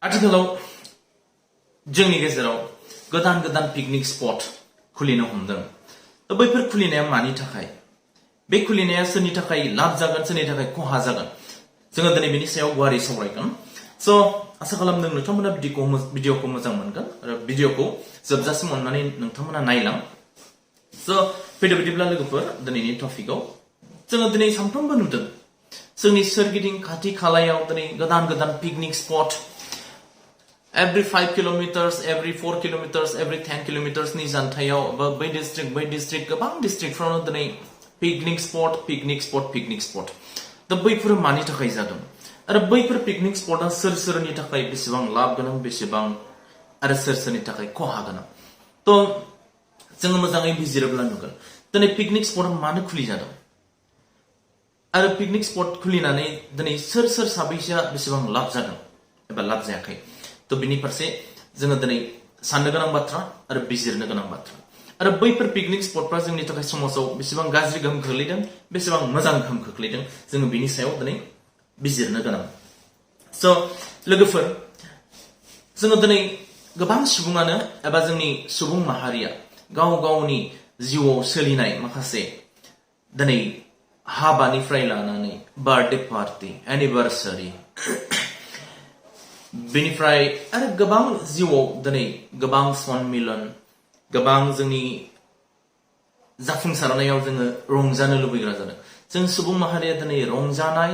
आथिखालाव जोंनि गेजेराव गोदान गोदान पिकनिक स्पट खुलिनो हमदों। बैफोर खुलिनाया मानि थाखाय? बे खुलिनाया सोरनि थाखाय लाब जागोन, सोरनि थाखाय खहा जागोन? जोङो दिनै बेनि सायाव गुवारै सावरायगोन। स' आसा खालामदों नोंथांमोना भिडिअखौ मोजां मोनगोन आरो भिडिअखौ जोबजासिम अननानै नोंथांमोना नायलां। स' फैदो बिदिब्ला लोगोफोर दिनैनि टपिकआव जोङो दिनै सानफ्रोमबो नुदों जोंनि सोरगिदिं खाथि खालायाव दिनै गोदान गोदान picnic spot every 5 kilometers, every 4 kilometers, every 10 kilometers नि जानथायाव बै डिस्ट्रिक्ट गोबां डिस्ट्रिक्टफ्रावनो दिनै पिकनिक स्पट दा बैफोर मानि थाखाय जादों आरो बैफोर पिकनिक स्पटआ सोरनि थाखाय बेसेबां लाब गोनां, बेसेबां आरो सोरनि थाखाय खहा गोनां। थ' जोङो मोजाङै बिजिरोब्ला नुगोन दिनै पिकनिक स्पटआ मानो खुलि जादों आरो पिकनिक स्पट खुलिनानै दिनै सोर साबैसेया बेसेबां लाब जादों एबा लाब जायाखै। थ' बिनि फारसे जोङो दिनै साननो गोनां बाथ्रा आरो बिजिरनो गोनां बाथ्रा आरो बैफोर पिकनिक स्पटफ्रा जोंनि थाखाय समाजाव बेसेबां गाज्रि गोहोम खोख्लैदों, बेसेबां मोजां गोहोम खोख्लैदों, जोङो बिनि सायाव दिनै बिजिरनो गोनां। स' लोगोफोर, जोङो दिनै गोबां सुबुङानो एबा जोंनि सुबुं माहारिया गाव गावनि जिउआव सोलिनाय माखासे दिनै हाबानिफ्राय लानानै बार्थडे पार्टी, एनिभार्सारि बेनिफ्राय आरो गोबां जिउआव दिनै गोबां सनमिलन, गोबां जोंनि जाफुंसारनायाव जोङो रंजानो लुबैग्रा जादों। जों सुबुं माहारिया दिनै रंजानाय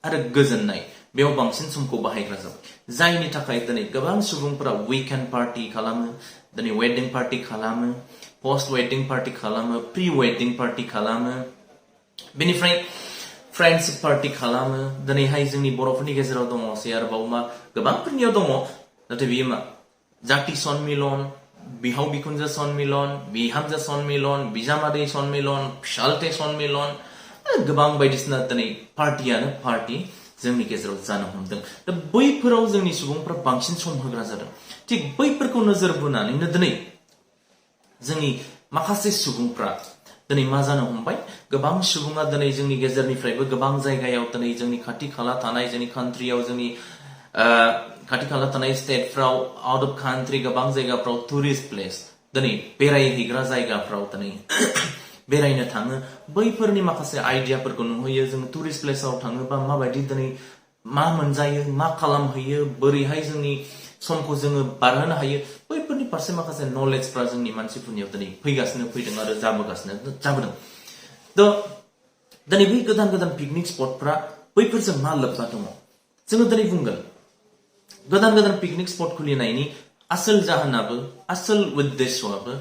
आरो गोजोननाय बेयाव बांसिन समखौ बाहायग्रा जाबाय, जायनि थाखाय दिनै गोबां सुबुंफोरा वीकेन्ड पार्टी खालामो, दिनै वेडिं पार्टी खालामो, पोस्ट वेडिं पार्टी खालामो, प्रि वेडिं पार्टी खालामो, बेनिफ्राय फ्रेन्डशिप पार्टी खालामो। दिनैहाय जोंनि बर'फोरनि गेजेराव दङ आरोबाव मा गोबांफोरनियाव दङ, नाथाय बियो मा जाति सनमिलन, बिहाव बिखुनजो सनमिलन, बिहामजो सनमिलन, बिजामादै सनमिलन, फिसालथे सनमिलन आरो गोबां बायदिसिना दिनै पार्टीयानो पार्टी जोंनि गेजेराव जानो हमदों। दा बैफोराव जोंनि सुबुंफ्रा बांसिन सम होग्रा जादों। थिग बैफोरखौ नोजोर बोनानैनो दिनै जोंनि माखासे सुबुंफ्रा दिनै मा जानो हमबाय, गोबां सुबुङा दिनै जोंनि गेजेरनिफ्रायबो गोबां जायगायाव दिनै जोंनि खाथि खाला थानाय जोंनि कान्ट्रियाव, जोंनि खाथि खाला थानाय स्टेटफ्राव, आउट अफ कान्ट्रि गोबां जायगाफ्राव टुरिस्ट प्लेस दिनै बेरायहैग्रा जायगाफ्राव दिनै बेरायनो थाङो। बैफोरनि माखासे आइडियाफोरखौ नुहैयो। जोङो टुरिस्ट प्लेसाव थाङोबा माबायदि दिनै मा मोनजायो, मा खालामहैयो, बोरैहाय जोंनि समखौ जोङो बारहोनो हायो, बैफोरनि फारसे माखासे नलेजफ्रा जोंनि मानसिफोरनियाव दिनै फैदों आरो जाबोदों। थ' दिनै बै गोदान गोदान पिकनिक स्पटफ्रा बैफोरजों मा लोब्बा दङ? जोङो दिनै बुंगोन गोदान गोदान पिकनिक स्पट खुलिनायनि आसोल जाहोनाबो, आसोल उद्देश्यआबो,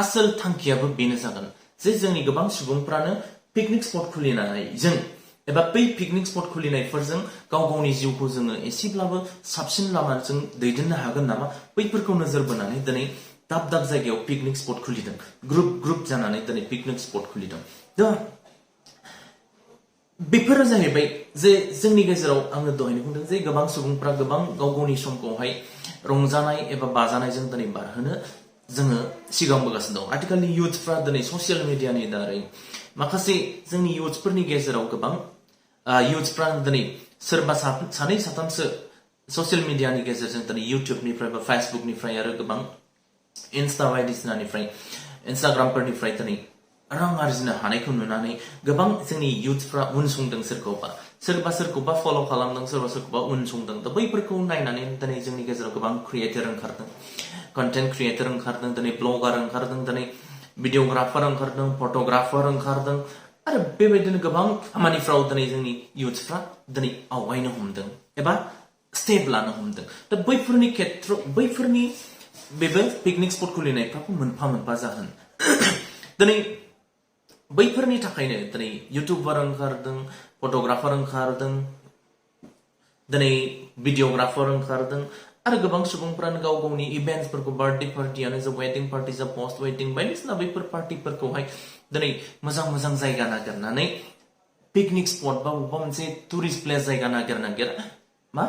आसोल थांखियाबो बेनो जागोन जे जोंनि गोबां सुबुंफ्रानो पिकनिक स्पट खुलिनायजों एबा बै पिकनिक स्पट खुलिनायफोरजों गाव गावनि जिउखौ जोङो एसेब्लाबो साबसिन लामाजों दैदेननो हागोन नामा, बैफोरखौ नोजोर बोनानै दिनै दाब दाब जायगायाव पिकनिक स्पट खुलिदों, ग्रुप जानानै दिनै पिकनिक स्पट खुलिदों। दा बेफोरो जाहैबाय जे जोंनि गेजेराव आङो दहायनो बुंदों जे गोबां सुबुंफ्रा गोबां गाव गावनि समखौहाय रंजानाय एबा बाजानायजों दिनै बारहोनो जोङो सिगांबोगासिनो दं। आथिखालनि इयुथफ्रा दिनै ससियेल मिडियानि दारै माखासे जोंनि इयुथफोरनि गेजेराव गोबां इयुथफ्रा दिनै सोरबा सानै साथामसो ससियेल मिडियानि गेजेरजों दिनै इउटुबनिफ्राय बा फेसबुकनिफ्राय आरो गोबां इन्स्टा बायदिसिनानिफ्राय इन्स्टाग्रामफोरनिफ्राय दिनै रां आरजिनो हानायखौ नुनानै गोबां जोंनि इयुथफ्रा उनसंदों, सोरबा सोरखौबा फल' खालामदों, सोरबा सोरखौबा उनसंदों। दा बैफोरखौ नायनानै दिनै जोंनि गेजेराव गोबां क्रिएटर ओंखारदों, कन्टेन्ट क्रिएटर ओंखारदों, दिनै ब्लगार ओंखारदों, दिनै भिडिअग्राफार ओंखारदों, फट'ग्राफार ओंखारदं आरो बेबायदिनो गोबां खामानिफ्राव दिनै जोंनि इयुथफ्रा दिनै आवगायनो हमदों एबा स्टेप लानो हमदों। दा बैफोरनि बेबो पिकनिक स्पट खुलिनायफ्राबो मोनफा मोनफा जाहोन। दिनै बैफोरनि थाखायनो दिनै इउटुबार ओंखारदों, फट'ग्राफार ओंखारदों, दिनै भिडिअग्राफार ओंखारदों आरो गोबां सुबुंफ्रानो गाव गावनि इभेन्टसफोरखौ, बार्थडे पार्टीयानो जा, वेडिं पार्टी जा, पोस्ट वेडिं बायदिसिना बैफोर पार्टीफोरखौहाय दिनै मोजां मोजां जायगा नागिरनानै पिकनिक स्पट बा बबेबा मोनसे टुरिस्ट प्लेस जायगा नागिर मा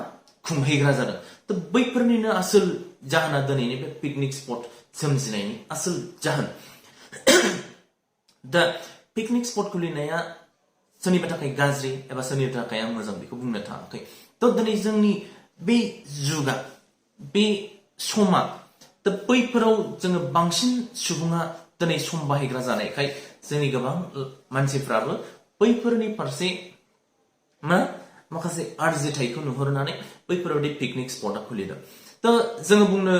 खुंहैग्रा जादों। थ' बैफोरनिनो आसोल जाहोना दिनैनि बे पिकनिक स्पट सोमजिनायनि आसोल जाहोन। दा पिकनिक स्पट खुलिनाया सोरनिबा थाखाय गाज्रि एबा सोरनिबा थाखाय आं मोजां बेखौ बुंनो थाङाखै। थ' दिनै जोंनि बे जुगा बे समा दा बैफोराव जोङो बांसिन सुबुङा दिनै सम बाहायग्रा जानायखाय जोंनि गोबां मानसिफ्राबो बैफोरनि फारसे माखासे आरजिथायखौ नुहुरनानै बैफोरबायदि पिकनिक स्पटआ खुलिदों। दा जोङो बुंनो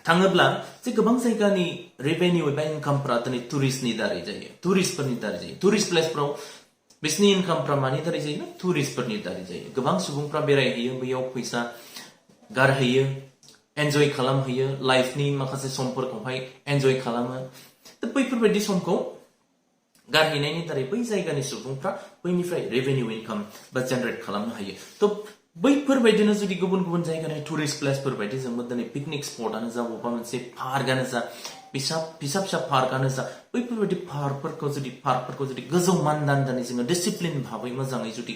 थाङोब्ला जे गोबां जायगानि रेवेनिउ एबा इनकामफ्रा दिनै टुरिस्टनि दारै जायो, टुरिस्टफोरनि दारै जायो। टुरिस्ट प्लेसफ्राव बिसोरनि इनकामफ्रा मानि दारै जायो? टुरिस्टफोरनि दारै जायो। गोबां सुबुंफ्रा बेरायहैयो, बैयाव फैसा गारहैयो, एन्जय खालामहैयो, लाइफनि माखासे समफोरखौहाय एन्जय खालामो। दा बैफोरबायदि समखौ गारहैनायनि दारै बै जायगानि सुबुंफ्रा बैनिफ्राय रेवेनिउ इनकाम बा जेनेरेट खालामनो हायो। थ' बैफोरबायदिनो जुदि गुबुन गुबुन जायगानि टुरिस्ट प्लेसफोर बायदि जोंबो दिनै पिकनिक स्पटआनो जा, बबेबा मोनसे पार्कआनो जा, फिसा फिसा पार्कआनो जा, बैफोरबायदि पार्कफोरखौ जुदि गोजौ मानदान्दानि जोङो डिसिप्लिन भाबै मोजाङै जुदि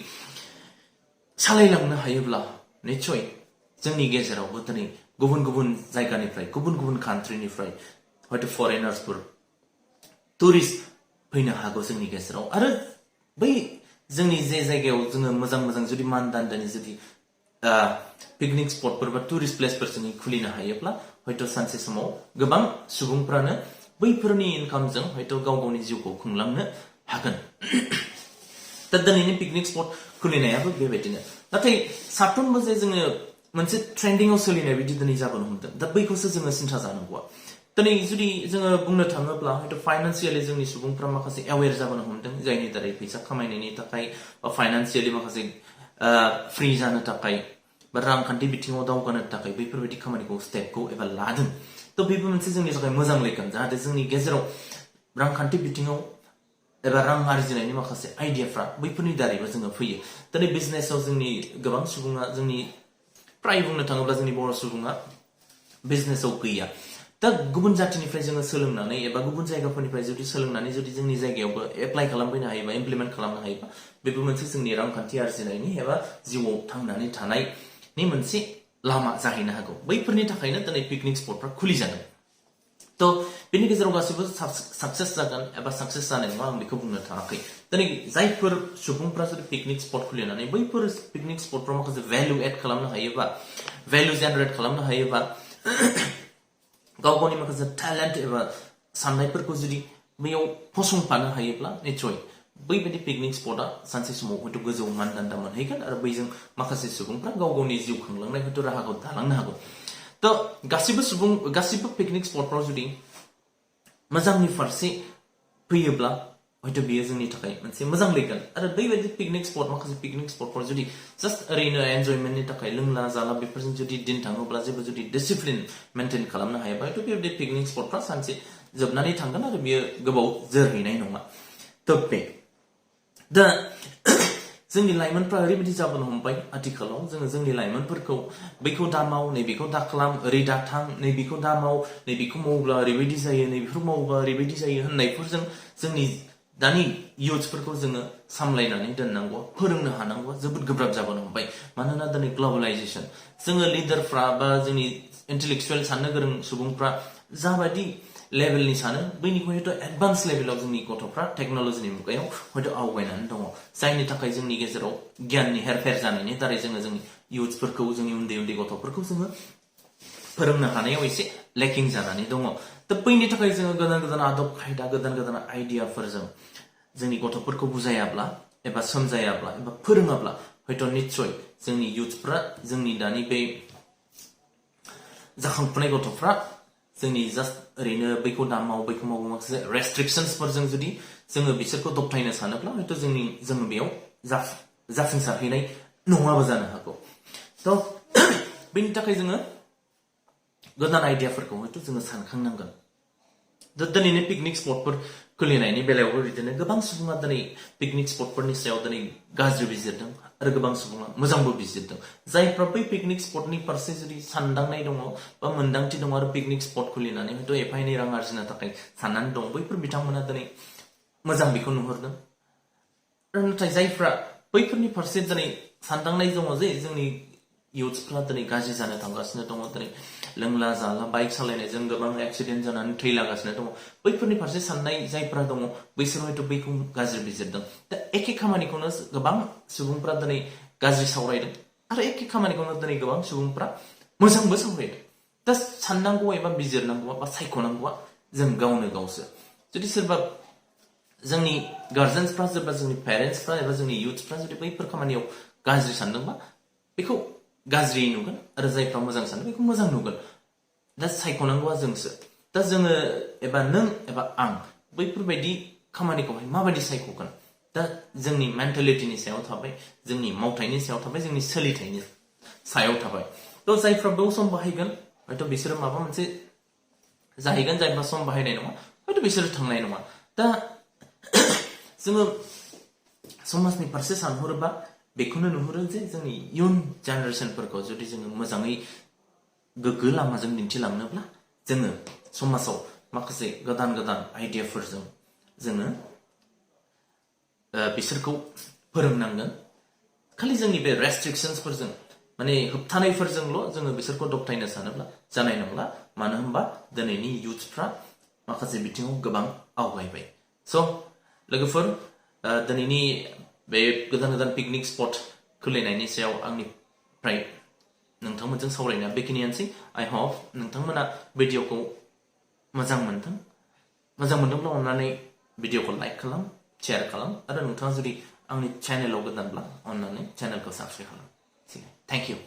सालायलांनो हायोब्ला निस्सय जोंनि गेजेरावबो दिनै गुबुन गुबुन जायगानिफ्राय, गुबुन गुबुन कान्ट्रिनिफ्राय हयथ' फरेनार्सफोर, टुरिस्ट फैनो हागौ जोंनि गेजेराव। आरो बै जोंनि जे जायगायाव जोङो मोजां जुदि मानदान्दानि जुदि पिकनिक स्पटफोर बा टुरिस्ट प्लेसफोर जों खुलिनो हायोब्ला हयथ' सानसे समाव गोबां सुबुंफ्रानो बैफोरनि इनकामजों हयथ' गाव गावनि जिउखौ खुंलांनो हागोन। दा दिनैनि पिकनिक स्पट खुलिनायाबो बेबायदिनो। नाथाय साफ्रोमबो जे जोङो मोनसे ट्रेन्डिंआव सोलिनाय बायदि दिनै जाबोनो हमदों, दा बैखौसो जोङो सिन्था जानांगौआ। दिनै जुदि जोङो बुंनो थाङोब्ला हयथ' फाइनान्सियेलि जोंनि सुबुंफ्रा माखासे एवेर जाबोनो हमदों, जायनि दारै फैसा खामायनायनि थाखाय बा फाइनान्सियेलि माखासे फ्रि जानो थाखाय बा रांखान्थि बिथिङाव दावगानो थाखाय बैफोरबायदि खामानिखौ स्टेपखौ एबा लादों। थ' बेबो मोनसे जोंनि थाखाय मोजां लैखोन, जाहाथे जोंनि गेजेराव रांखान्थि बिथिङाव एबा रां आरजिनायनि माखासे आइडियाफ्रा बैफोरनि दारैबो जोङो फैयो। दिनै बिजनेसाव जोंनि गोबां सुबुङा, जोंनि फ्राय बुंनो थाङोब्ला जोंनि बर' सुबुङा बिजनेसाव गैया। दा गुबुन जाथिनिफ्राय जोङो सोलोंनानै एबा गुबुन जायगाफोरनिफ्राय जुदि सोलोंनानै जुदि जोंनि जायगायावबो एप्लाइ खालामफैनो हायोबा, इमप्लिमेन्ट खालामनो हायोबा, बेबो मोनसे जोंनि रांखान्थि आरजिनायनि एबा जिउआव थांनानै थानायनि मोनसे लामा जाहैनो हागौ। बैफोरनि थाखायनो दिनै पिकनिक स्पटफ्रा खुलिजादों। थ' बेनि गेजेराव गासैबो साक्सेस जागोन एबा साक्सेस जानाय नङा आं बेखौ बुंनो थाङाखै। दिनै जायफोर सुबुंफ्रा जुदि पिकनिक स्पट खुलिनानै बैफोर पिकनिक स्पटफ्राव माखासे भ्यालु एड खालामनो हायोबा, भ्यालु जेनेरेट खालामनो हायोबा, गाव गावनि माखासे टेलेन्ट एबा साननायफोरखौ जुदि बैयाव फसंफानो हायोब्ला निस्सय बैबायदि पिकनिक स्पटआ सानसे समाव हयथ' गोजौ मानदान्दा मोनहैगोन आरो बैजों माखासे सुबुंफ्रा गाव गावनि जिउ खांलांनाय हयथ' राहाखौ दालांनो हागौ। थ' गासिबो पिकनिक स्पटफ्राव जुदि मोजांनि फारसे फैयोब्ला हयथ' बेयो जोंनि थाखाय मोनसे मोजां लैखोन। आरो बैबायदि पिकनिक स्पट, माखासे पिकनिक स्पटफ्राव जुदि जास्ट ओरैनो एन्जयमेन्टनि थाखाय लोंला जाला बेफोरजों जुदि दिन थाङोब्ला जेबो जुदि डिसिप्लिन मेनटेन खालामनो हायाबा हयथ' बेबायदि पिकनिक स्पटफ्रा सानसे जोबनानै थांगोन आरो बेयो गोबाव जोरहैनाय नङा। थ' दा जोंनि लाइमोनफ्रा ओरैबायदि जाबोनो हमबाय आथिखालाव, जोंनि लाइमोनफोरखौ बैखौ दा माव, नैबेखौ दा खालाम, ओरै दा थां, नैबेखौ दा माव, नैबेखौ मावोब्ला ओरैबायदि जायो, नैबेखौ मावोब्ला ओरैबायदि जायो होननायफोरजों जोंनि दानि इयुथ्सफोरखौ जोङो सामलायनानै दोननांगौ, फोरोंनो हानांगौआ जोबोद गोब्राब जाबोनो हमबाय। मानोना दिनै ग्लबेलाइजेसन, जोङो लिडारफ्रा बा जोंनि इन्टेलेक्सुवेल साननो गोरों सुबुंफ्रा जाबायदि लेभेलनि सानो, बैनिख्रुइ हयथ' एडभान्स लेभेलाव जोंनि गथ'फ्रा टेक्न'लजिनि मुगायाव हयथ' आवगायनानै दङ। जायनि थाखाय जोंनि गेजेराव गियाननि हेरफेर जानायनि दारै जोङो जोंनि इयुथ्सफोरखौ, जोंनि उन्दै उन्दै गथ'फोरखौ जोङो फोरोंनो हानायाव एसे लेकिं जानानै दङ। दा बैनि थाखाय जोङो गोदान गोदान आदब खायदा, गोदान गोदान आइडियाफोरजों जोंनि गथ'फोरखौ बुजायाब्ला एबा सोमजायाब्ला एबा फोरोङाब्ला हयथ' निस्सय जोंनि इयुथ्सफ्रा, जोंनि दानि बे जाखांफुनाय गथ'फ्रा जोंनि जास्ट ओरैनो बैखौ दा माव, बैखौ माव, माखासे रेस्ट्रिक्सन्सफोरजों जुदि जोङो बिसोरखौ दबथायनो सानोब्ला हयथ' जोङो बेयाव जाफुंसारहैनाय नङाबो जानो हागौ। थ' बेनि थाखाय जोङो गोदान आइडियाफोरखौ हयथ' जोङो सानखांनांगोन। दा दिनैनि पिकनिक स्पटफोर खुलिनायनि बेलायावबो बिदिनो गोबां सुबुङा दिनै पिकनिक स्पटफोरनि सायाव दिनै गाज्रि बिजिरदों आरो गोबां सुबुङा मोजांबो बिजिरदों। जायफ्रा बै पिकनिक स्पटनि फारसे जुदि सानदांनाय दङ बा मोन्दांथि दङ आरो पिकनिक स्पट खुलिनानै हयथ' एफा एनै रां आरजिनो थाखाय साननानै दं, बैफोर बिथांमोना दिनै मोजां बेखौ नुहुरदों। नाथाय जायफ्रा बैफोरनि फारसे दिनै सानदांनाय दङ जे जोंनि इयुथ्सफ्रा दिनै गाज्रि जानो थांगासिनो दङ, दिनै लोंला जाला बाइक सालायनायजों गोबां एक्सिडेन्ट जानानै थैलागासिनो दङ, बैफोरनि फारसे साननाय जायफ्रा दङ बैसोर हयथ' बैखौ गाज्रि बिजिरदों। दा एखे खामानिखौनो गोबां सुबुंफ्रा दिनै गाज्रि सावरायदों आरो एखे खामानिखौनो दिनै गोबां सुबुंफ्रा मोजांबो सावरायदों दा साननांगौ एबा बिजिरनांगौआ बा सायख'नांगौआ जों गावनो गावसो जुदि सोरबा जोंनि गार्जेन्सफ्रा सोरबा जोंनि पेरेन्टसफ्रा एबा जोंनि इयुथ्सफ्रा जुदि बैफोर खामानियाव गाज्रि सानदोंबा बेखौ गाज्रियै नुगोन आरो जायफ्रा मोजां सानो बेखौ मोजां नुगोन दा सायख'नांगौआ जोंसो दा जोङो एबा नों एबा आं बैफोरबायदि खामानिखौहाय माबायदि सायख'गोन दा जोंनि मेन्टेलिटिनि सायाव थाबाय जोंनि मावथायनि सायाव थाबाय जोंनि सोलिथायनि सायाव थाबाय थ' जायफ्रा बेयाव सम बाहायगोन हयथ' बिसोरो माबा मोनसे जाहैगोन जायफ्रा सम बाहायनाय नङा हयथ' बिसोरो थांनाय नङा दा जोङो समाजनि फारसे सानहरोबा बेखौनो नुहुरो जे जोंनि इयुन जेनेरेसनफोरखौ जुदि जोङो मोजाङै गोग्गो लामाजों दिन्थिलांनोब्ला जोङो समाजाव माखासे गोदान गोदान आइडियाफोरजों जोङो बिसोरखौ फोरोंनांगोन खालि जोंनि बे रेस्ट्रिक्शन्सफोरजों माने होबथानायफोरजोंल' जोङो बिसोरखौ दबथायनो सानोब्ला जानाय नंला मानो होनबा दिनैनि इयुथ्सफ्रा माखासे बिथिङाव गोबां आवगायबाय स' लोगोफोर दिनैनि बे गोदान गोदान पिकनिक स्पट खुलिनायनि सायाव आंनिफ्राय नोंथांमोनजों सावरायनाया बेखिनियानोसै आइ होप नोंथांमोना भिडिअखौ मोजां मोनदोंब्ला अननानै भिडिअखौ लाइक खालाम शेयार खालाम आरो नोंथाङा जुदि आंनि चेनेलाव गोदानब्ला अननानै चेनेलखौ साबस्क्राइब खालाम थेंक इउ